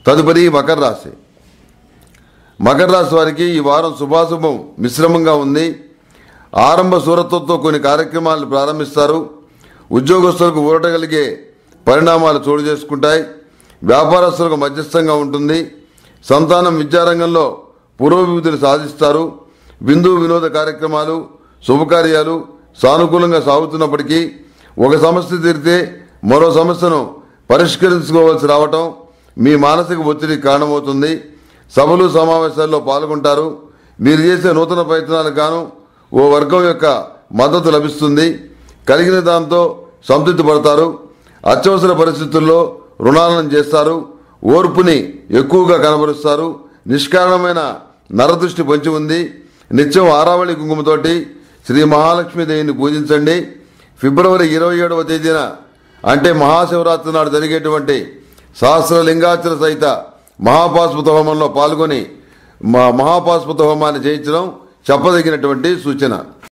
తదుపరి మకర రాశి. మకర రాశి వారికి ఈ వారం శుభాశుభం మిశ్రమంగా ఉంది. ఆరంభ శూరత్వంతో కొన్ని కార్యక్రమాలను ప్రారంభిస్తారు. ఉద్యోగస్తులకు ఊరటగలిగే పరిణామాలు చోటు చేసుకుంటాయి. వ్యాపారస్తులకు మధ్యస్థంగా ఉంటుంది. సంతానం విద్యారంగంలో పురోభివృద్ధిని సాధిస్తారు. విందు వినోద కార్యక్రమాలు శుభకార్యాలు సానుకూలంగా సాగుతున్నప్పటికీ ఒక సమస్య తీరితే మరో సమస్యను పరిష్కరించుకోవాల్సి రావటం మీ మానసిక ఒత్తిడికి కారణమవుతుంది. సభలు సమావేశాల్లో పాల్గొంటారు. మీరు చేసే నూతన ప్రయత్నాలకు గాను ఓ వర్గం యొక్క మద్దతు లభిస్తుంది. కలిగిన దాంతో సంతృప్తి పడతారు. అత్యవసర పరిస్థితుల్లో రుణాలను చేస్తారు. ఓర్పుని ఎక్కువగా కనబరుస్తారు. నిష్కారణమైన నరదృష్టి పొంచి ఉంది. నిత్యం ఆరావళి కుంకుమతోటి శ్రీ మహాలక్ష్మీదేవిని పూజించండి. ఫిబ్రవరి 27వ తేదీన అంటే మహాశివరాత్రి నాడు జరిగేటువంటి సహస్రలింగార్చన సహిత మహాపాశుపత హోమంలో పాల్గొని మహాపాశుపత హోమాన్ని చేయించడం చెప్పదగినటువంటి సూచన.